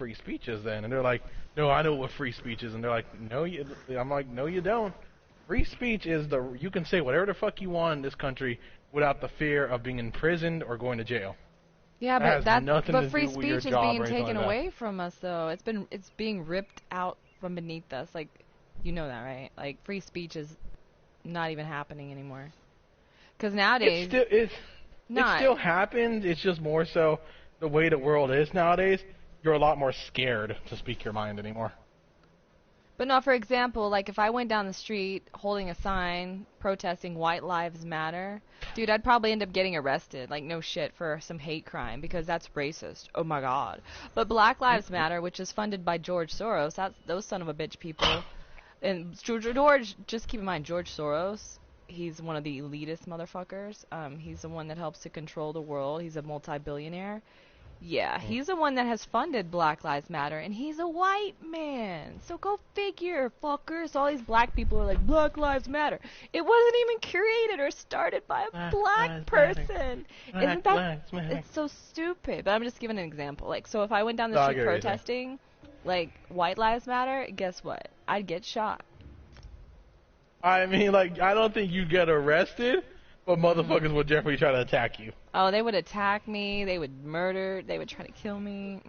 free speech is then? And they're like, no, I know what free speech is. And they're like, no, I'm like, no, you don't. Free speech is you can say whatever the fuck you want in this country without the fear of being imprisoned or going to jail. Yeah, but free speech is being taken like away from us, though. It's being ripped out from beneath us. Like, you know that, right? Like, free speech is not even happening anymore. Because nowadays, it still happens. It's just more so the way the world is nowadays. You're a lot more scared to speak your mind anymore. But no, for example, like if I went down the street holding a sign protesting White Lives Matter, dude, I'd probably end up getting arrested, like no shit, for some hate crime because that's racist. Oh my god. But Black Lives Matter, which is funded by George Soros, those son of a bitch people. And George, just keep in mind, George Soros, he's one of the elitist motherfuckers. He's the one that helps to control the world. He's a multi-billionaire. Yeah, he's the one that has funded Black Lives Matter, and he's a white man. So go figure, fuckers. All these black people are like, Black Lives Matter. It wasn't even created or started by a black person. Isn't that... It's so stupid. But I'm just giving an example. Like, so if I went down the street protesting, like, White Lives Matter, guess what? I'd get shot. I mean, like, I don't think you'd get arrested, but motherfuckers would definitely try to attack you. Oh, they would attack me. They would murder. They would try to kill me.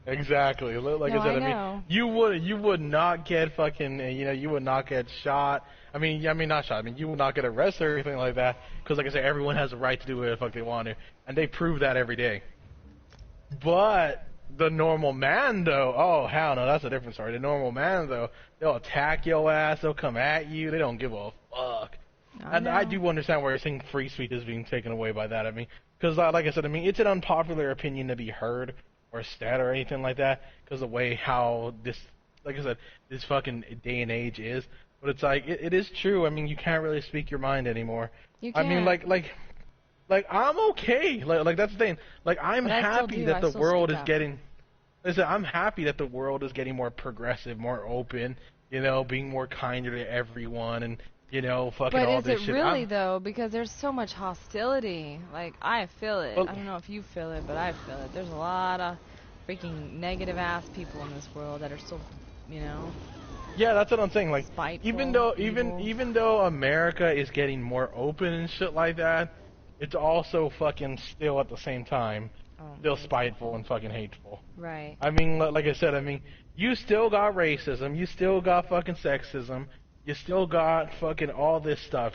Exactly. Like I said, I mean, you would not get fucking, you would not get shot. I mean, not shot. I mean, you would not get arrested or anything like that. Because, like I said, everyone has the right to do whatever the fuck they want to, and they prove that every day. But the normal man, though, oh hell no, that's a different story. The normal man, though, they'll attack your ass. They'll come at you. They don't give a fuck. And I do understand where you're saying free speech is being taken away by that. I mean, because like I said, I mean, it's an unpopular opinion to be heard or said or anything like that because the way how this, like I said, this fucking day and age is. But it's like, it is true. I mean, you can't really speak your mind anymore. You can't. I mean, like I'm okay. Like that's the thing. Like I'm happy that the world is getting. Listen, I'm happy that the world is getting more progressive, more open. Being more kinder to everyone and. Fucking all this shit. But is it really, though? Because there's so much hostility. Like, I feel it. Well, I don't know if you feel it, but I feel it. There's a lot of freaking negative-ass people in this world that are so, Yeah, that's what I'm saying. Like, spiteful, even though America is getting more open and shit like that, it's also fucking still at the same time still spiteful and fucking hateful. Right. I mean, like I said, I mean, you still got racism, you still got fucking sexism. You still got fucking all this stuff,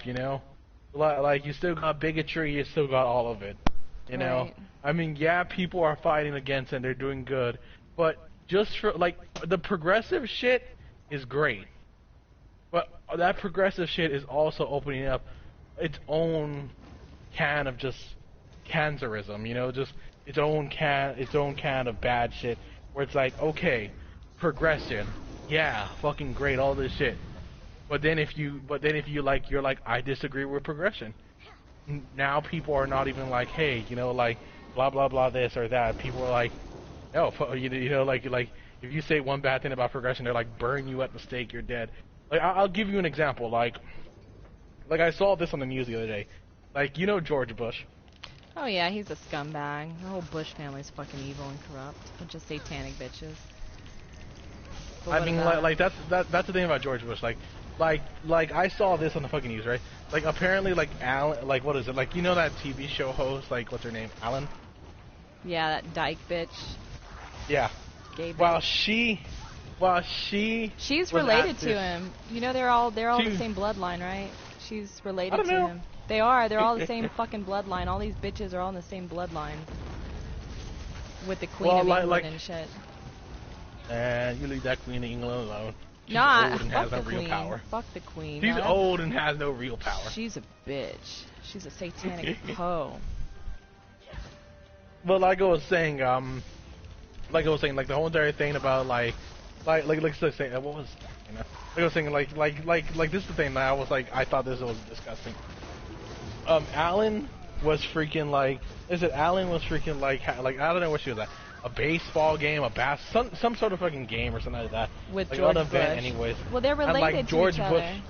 Like, you still got bigotry, you still got all of it, Right. I mean, yeah, people are fighting against it and they're doing good, but just for, like, the progressive shit is great. But that progressive shit is also opening up its own can of just cancerism, just its own can of bad shit, where it's like, okay, progression, yeah, fucking great, all this shit. But then if you like, you're like, I disagree with progression. Now people are not even like, hey, like, blah blah blah this or that. People are like, no, like if you say one bad thing about progression, they're like, burn you at the stake, you're dead. Like I'll give you an example. Like I saw this on the news the other day. Like George Bush. Oh yeah, he's a scumbag. The whole Bush family's fucking evil and corrupt. Bunch of satanic bitches. I mean, like that's the thing about George Bush. Like I saw this on the fucking news, right? Like apparently, like Alan, like what is it? Like that TV show host, like what's her name, Alan? Yeah, that dyke bitch. Yeah. Gay bitch. She's related to him. They're all the same bloodline, right? She's related to him. They are. They're all the same fucking bloodline. All these bitches are all in the same bloodline. With the Queen of England and shit. And you leave that Queen of England alone. She's old and has no real power. Fuck the Queen. She's old and has no real power. She's a bitch. She's a satanic hoe. Well, like I was saying, like the whole entire thing about like what was, like I was saying, like this is the thing that I was like, I thought this was disgusting. Alan was freaking like, Alan was freaking like I don't know what she was at. A baseball game, some sort of fucking game or something like that. With like George an event, Bush. anyways. Well, they're related and, like, George to each Bush, other.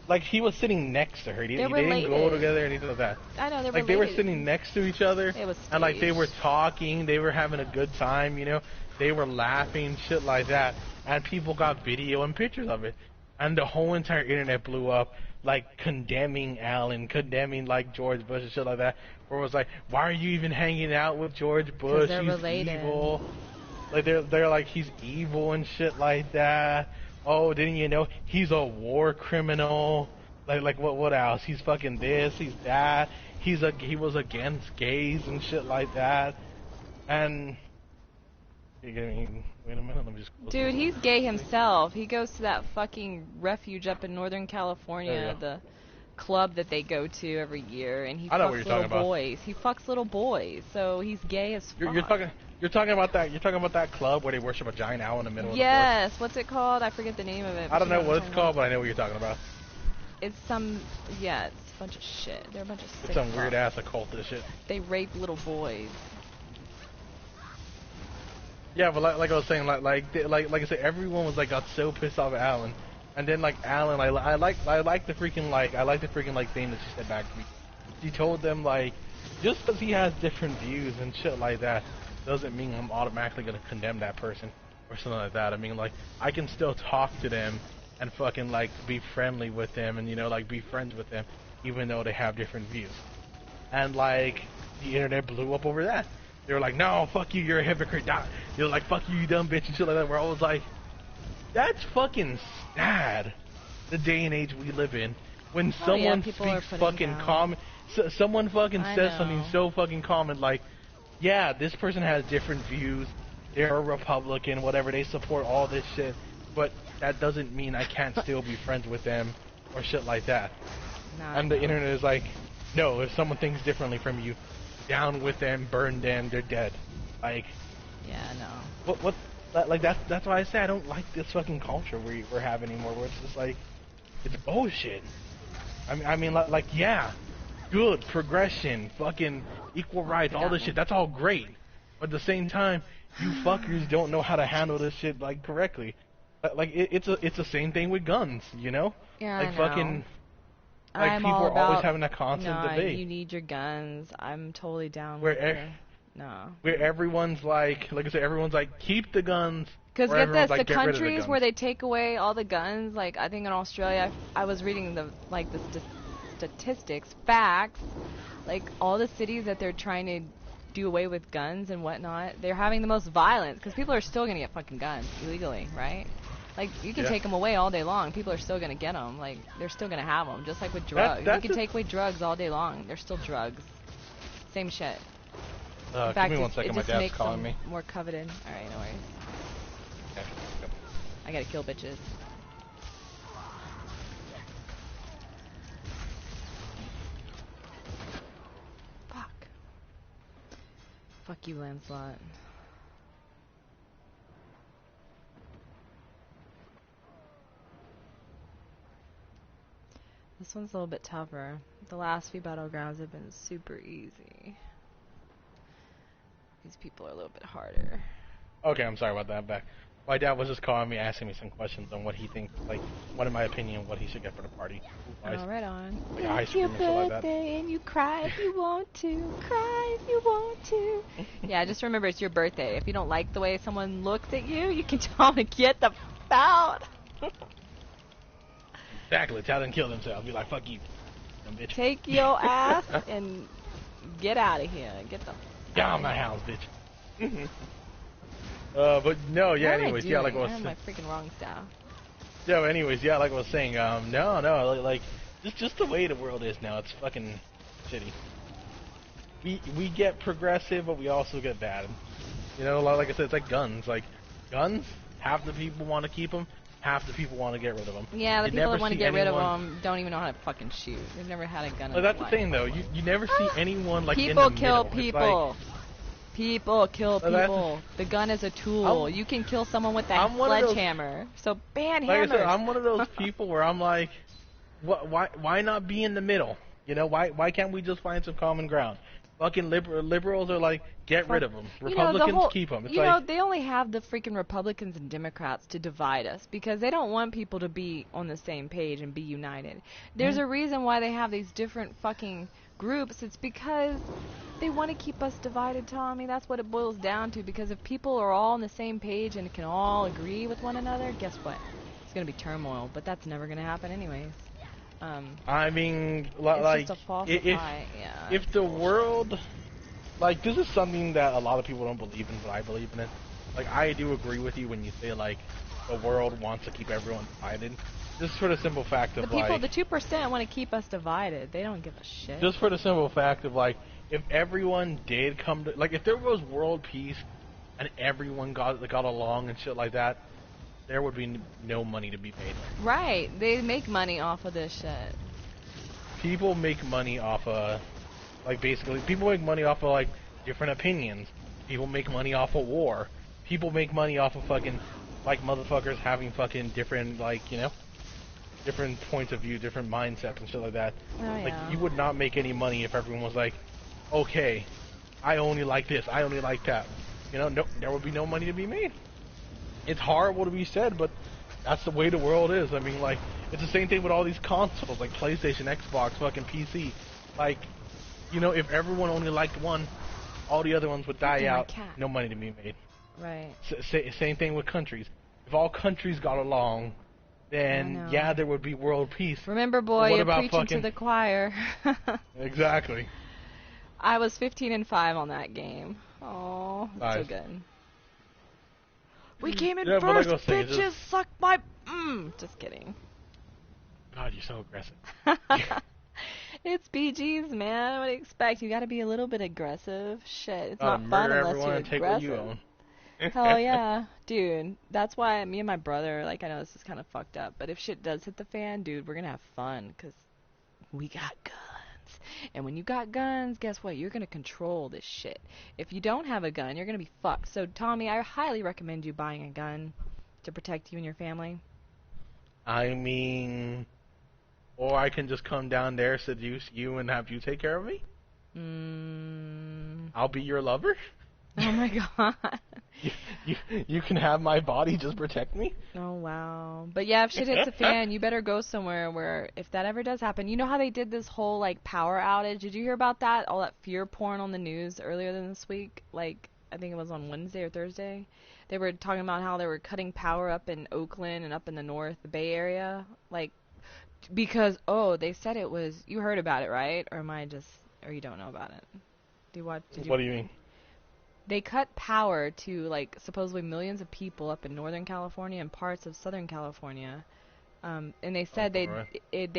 like he was sitting next to her. They They're didn't go related. together or anything like that. I know they're Like related. they were sitting next to each other, It was and like they were staged. talking, they were having a good time, you know. They were laughing, shit like that, and people got video and pictures of it, and the whole entire internet blew up, like condemning Allen, condemning like George Bush and shit like that. Where it was like, why are you even hanging out with George Bush? they're He's related. evil. Like they're like he's evil and shit like that. Oh, didn't you know he's a war criminal? Like what else? He's fucking this, he's that. He was against gays and shit like that. And wait a minute, let me just close Dude, this. he's gay himself. He goes to that fucking refuge up in Northern There California, you go. the club that they go to every year, and he I know what fucks you're little talking about. boys. He fucks little boys, so he's gay as fuck. You're talking about that club where they worship a giant owl in the middle of the Yes, what's it called? I forget the name of it. forest. I don't but you know what I'm it's talking called, about. but I know what you're talking about. It's some, yeah, it's a bunch of shit. They're a bunch of sick It's some weird fucks. ass occultist shit. They rape little boys. Yeah, but like I was saying, like I said, everyone was like got so pissed off at Alan, and then like Alan, I like the freaking like thing that she said back to me. She told them like, just because he has different views and shit like that, doesn't mean I'm automatically gonna condemn that person or something like that. I mean, like I can still talk to them and fucking like be friendly with them and like be friends with them, even though they have different views. And like the internet blew up over that. They were like, no, fuck you, you're a hypocrite. You're like, fuck you, you dumb bitch, and shit like that. Where I was like, that's fucking sad. The day and age we live in, when Oh, yeah, someone people are speaks putting fucking down. common, someone fucking I says know. something so fucking common, like, yeah, this person has different views. They're a Republican, whatever. They support all this shit, but that doesn't mean I can't still be friends with them or shit like that. Nah, And the internet is like, no, if someone thinks differently from you, down with them, burn them, they're dead. Like, yeah, no. like that's why I say I don't like this fucking culture we're having anymore, where it's just like, it's bullshit. I mean, like yeah, good, progression, fucking equal rights, all this shit, that's all great. But at the same time, you fuckers don't know how to handle this shit, like, correctly. Like, it's the same thing with guns, you know? Yeah, Like, I know. fucking... Like, I'm people all are always about, having that constant no, debate. you need your guns. I'm totally down Where with it. No. Where everyone's like I said, everyone's like, keep the guns. Because or get everyone's this, like, the get rid of the countries guns. where they take away all the guns, like I think in Australia, I was reading the statistics, facts, like all the cities that they're trying to do away with guns and whatnot, they're having the most violence because people are still gonna get fucking guns illegally, right? Like you can Yeah. take them away all day long, people are still gonna get them. Like they're still gonna have them, just like with drugs. that's You can a- take away drugs all day long, they're still drugs. Same shit. In Give fact, me one it second, my just dad's makes calling them me. more coveted. All right, no worries. Okay. I gotta kill bitches. Fuck. Fuck you, Lancelot. This one's a little bit tougher. The last few battlegrounds have been super easy. These people are a little bit harder. Okay, I'm sorry about that. I'm back. My dad was just calling me, asking me some questions on what he thinks, like, what in my opinion, what he should get for the party. Oh, right on. Like ice It's your cream and shit like that. birthday and you cry if you want to. Cry if you want to. Yeah, just remember it's your birthday. If you don't like the way someone looks at you, you can tell them to get the f out. Exactly. Tell them to kill themselves. Be like, fuck you, dumb bitch. Take your ass and get out of here. Get the f Get out of my house, bitch. But no, yeah. What am I Anyways, yeah, like I doing? was. I have my freaking wrong style. Yeah, anyways, yeah, like I was saying, no, like just the way the world is now, it's fucking shitty. We get progressive, but we also get bad. You know, like I said, it's like guns. Like guns, half the people want to keep them, half the people want to get rid of them. Yeah, the You people never that want to see get rid of anyone- them don't even know how to fucking shoot. They've never had a gun in Well, their that's the life. thing, though. You never see anyone like in People the kill middle. It's people. People kill Well, that's- people. The gun is a tool. I'm- You can kill someone with a I'm one of those- sledgehammer. So ban Like I hammers. said, I'm one of those people where I'm like, why not be in the middle? You know, why can't we just find some common ground? Fucking liberals are like, get rid Fuck. of them. You know, Republicans keep them. It's like, they only have the freaking Republicans and Democrats to divide us because they don't want people to be on the same page and be united. There's a reason why they have these different fucking groups. It's because they want to keep us divided, Tommy. That's what it boils down to. Because if people are all on the same page and can all agree with one another, guess what? It's going to be turmoil, but that's never going to happen anyways. I mean, It's like, just a falsify, yeah. if the world, like, this is something that a lot of people don't believe in, but I believe in it. Like, I do agree with you when you say, like, the world wants to keep everyone divided. Just for the simple fact of, The people, like, the 2% want to keep us divided. They don't give a shit. just for the simple fact of, like, if everyone did come to, like, if there was world peace and everyone got along and shit like that, there would be no money to be made. Right. They make money off of this shit. People make money off of, like, basically, people make money off of, like, different opinions. People make money off of war. People make money off of fucking, like, motherfuckers having fucking different, like, you know, different points of view, different mindsets and shit like that. Oh, yeah. Like, you would not make any money if everyone was like, okay, I only like this, I only like that. You know, no, there would be no money to be made. It's horrible to be said, but that's the way the world is. I mean, like, it's the same thing with all these consoles, like PlayStation, Xbox, fucking PC. Like, you know, if everyone only liked one, all the other ones would die out, no money to be made. Right. Same thing with countries. If all countries got along, then, yeah, there would be world peace. Remember, boy, what you're about preaching fucking... to the choir. Exactly. I was 15-5 on that game. Oh, Nice. so good. We came in Yeah, but first, like I was saying, bitches. Suck my. Just kidding. God, you're so aggressive. It's BG's, man. What do you expect? You gotta be a little bit aggressive. Shit, it's not fun murder unless everyone you're and take what you aggressive. own. Hell yeah, dude. That's why me and my brother, like, I know this is kind of fucked up, but if shit does hit the fan, dude, we're gonna have fun, because we got guns. And when you got guns, guess what? You're gonna control this shit. If you don't have a gun, you're gonna be fucked. So, Tommy, I highly recommend you buying a gun to protect you and your family. I mean, or I can just come down there, seduce you, and have you take care of me? I'll be your lover? Oh my god. You can have my body, just protect me? Oh wow. But yeah, if shit hits the fan, you better go somewhere where, if that ever does happen, you know how they did this whole, like, power outage? Did you hear about that? All that fear porn on the news earlier this week? Like, I think it was on Wednesday or Thursday. They were talking about how they were cutting power up in Oakland and up in the north, the Bay Area. Like, because, they said it was, you heard about it, right? Or or you don't know about it? What do you mean? They cut power to, like, supposedly millions of people up in Northern California and parts of Southern California. And they said they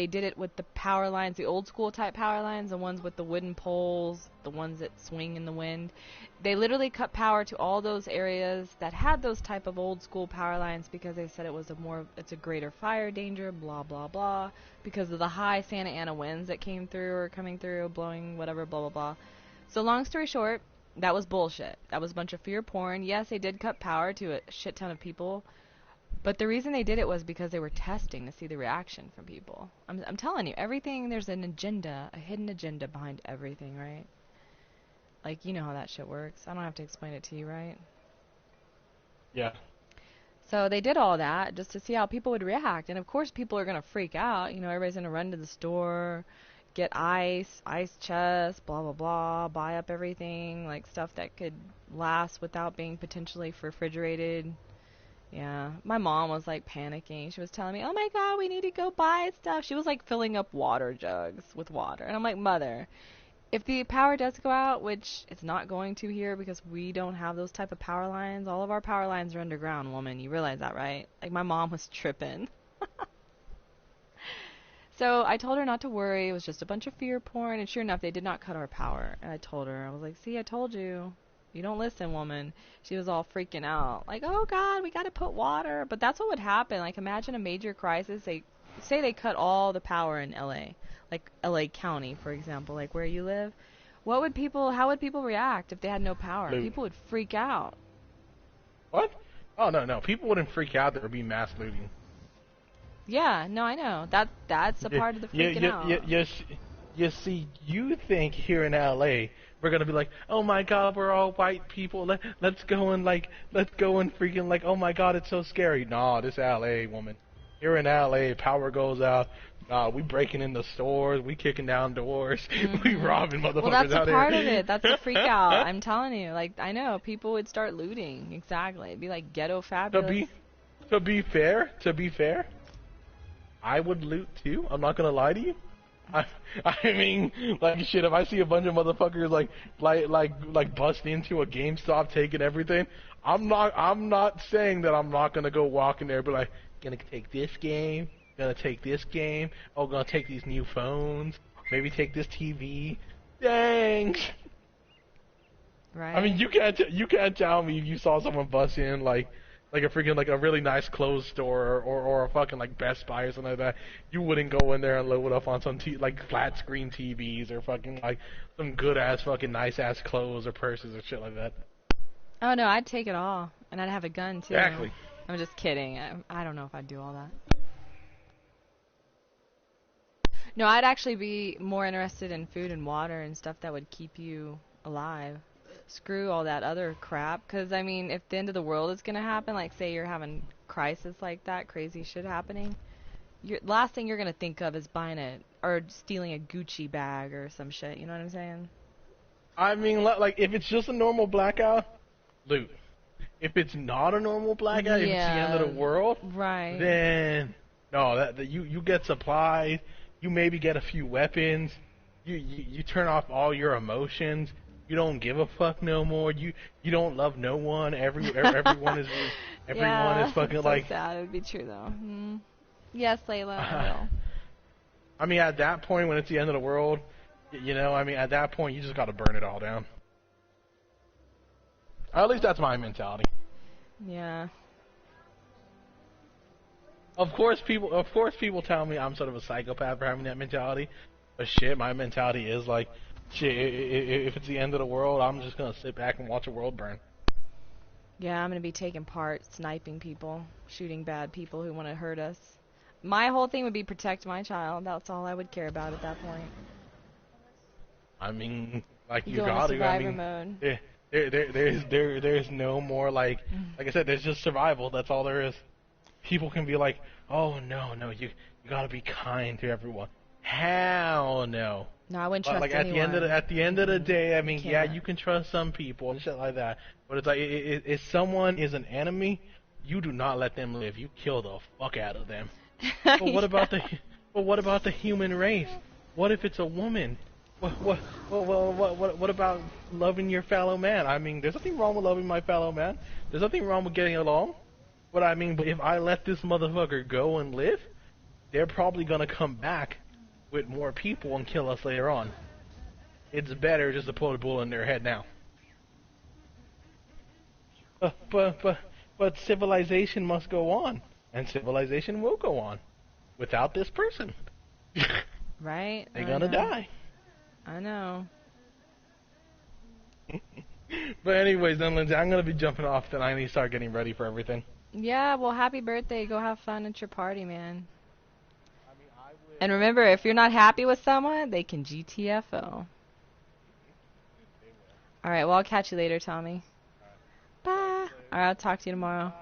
did it with the power lines, the old school type power lines, the ones with the wooden poles, the ones that swing in the wind. They literally cut power to all those areas that had those type of old school power lines because they said it's a greater fire danger, blah, blah, blah, because of the high Santa Ana winds that came through or coming through, blowing whatever, blah, blah, blah. So long story short, that was bullshit. That was a bunch of fear porn. Yes, they did cut power to a shit ton of people, but the reason they did it was because they were testing to see the reaction from people. I'm telling you, everything, there's an agenda, a hidden agenda behind everything, right? Like, you know how that shit works. I don't have to explain it to you, right? Yeah. So they did all that just to see how people would react. And of course people are going to freak out. You know, everybody's going to run to the store, get ice chest, blah, blah, blah, buy up everything, like stuff that could last without being potentially refrigerated. Yeah, my mom was like panicking. She was telling me, oh my god, we need to go buy stuff. She was like filling up water jugs with water. And I'm like, mother, if the power does go out, which it's not going to here because we don't have those type of power lines. All of our power lines are underground, woman. You realize that, right? Like, my mom was tripping. So I told her not to worry. It was just a bunch of fear porn. And sure enough, they did not cut our power. And I told her, I was like, see, I told you. You don't listen, woman. She was all freaking out. Like, oh, God, we got to put water. But that's what would happen. Like, imagine a major crisis. Say they cut all the power in L.A., like L.A. County, for example, like where you live. How would people react if they had no power? Loot. People would freak out. What? Oh, no. People wouldn't freak out. There would be mass looting. Yeah, no, I know. That's a part of the freaking out. You see, you think here in LA we're gonna be like, oh my God, we're all white people. Let's go and freaking like, oh my God, it's so scary. Nah, this LA, woman. Here in LA, power goes out. We breaking into stores, we kicking down doors, we robbing motherfuckers Well, that's a out part here. of it. That's the freak out. I'm telling you. Like, I know people would start looting. Exactly. It'd be like ghetto to fabulous. be fair, I would loot too. I'm not gonna lie to you. I I mean, like shit. If I see a bunch of motherfuckers like bust into a GameStop taking everything, I'm not saying that I'm not gonna go walk in there, but like gonna take this game, gonna take this game. Oh, gonna take these new phones. Maybe take this TV. Dang. Right. I mean, you can't tell me if you saw someone bust in like a freaking like a really nice clothes store or a fucking like Best Buy or something like that. You wouldn't go in there and load up on some like flat screen TVs or fucking like some good ass fucking nice ass clothes or purses or shit like that. Oh no, I'd take it all, and I'd have a gun too. Exactly. I'm just kidding. I don't know if I'd do all that. No, I'd actually be more interested in food and water and stuff that would keep you alive. Screw all that other crap, because I mean, if the end of the world is gonna happen, like say you're having crisis like that, crazy shit happening, last thing you're gonna think of is buying or stealing a Gucci bag or some shit. You know what I'm saying? I mean, like if it's just a normal blackout, loot. If it's not a normal blackout, if it's the end of the world, right? then no, that you get supplies. You maybe get a few weapons. You turn off all your emotions. You don't give a fuck no more. You don't love no one. Everyone is Yeah, fucking so like. sad. It would be true though. Yes, Layla, I will. I mean, at that point, when it's the end of the world, you know, I mean, at that point, you just gotta burn it all down. At least that's my mentality. Yeah. Of course, people tell me I'm sort of a psychopath for having that mentality. But shit, my mentality is like, shit. If it's the end of the world, I'm just gonna sit back and watch the world burn. Yeah, I'm gonna be taking part, sniping people, shooting bad people who want to hurt us. My whole thing would be protect my child. That's all I would care about at that point. I mean, like you go into gotta. I survivor mean, mode. there's no more like I said. There's just survival. That's all there is. People can be like, oh no, you gotta be kind to everyone. Hell no. No, I wouldn't trust Like anyone. at the end of the day, I mean, yeah, Can't. you can trust some people and shit like that. But it's like if someone is an enemy, you do not let them live. You kill the fuck out of them. But what about the human race? What if it's a woman? What about loving your fellow man? I mean, there's nothing wrong with loving my fellow man. There's nothing wrong with getting along. But I mean, but if I let this motherfucker go and live, they're probably gonna come back with more people and kill us later on. It's better just to put a bullet in their head now. But civilization must go on, and civilization will go on without this person. Right? They're gonna die. I know. But anyways, then Lindsay, I'm gonna be jumping off. Then I need to start getting ready for everything. Yeah, well, happy birthday. Go have fun at your party, man. And remember, if you're not happy with someone, they can GTFO. Alright, well, I'll catch you later, Tommy. Bye. Alright, I'll talk to you tomorrow.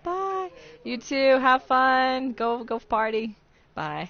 Bye. You too. Have fun. Go party. Bye.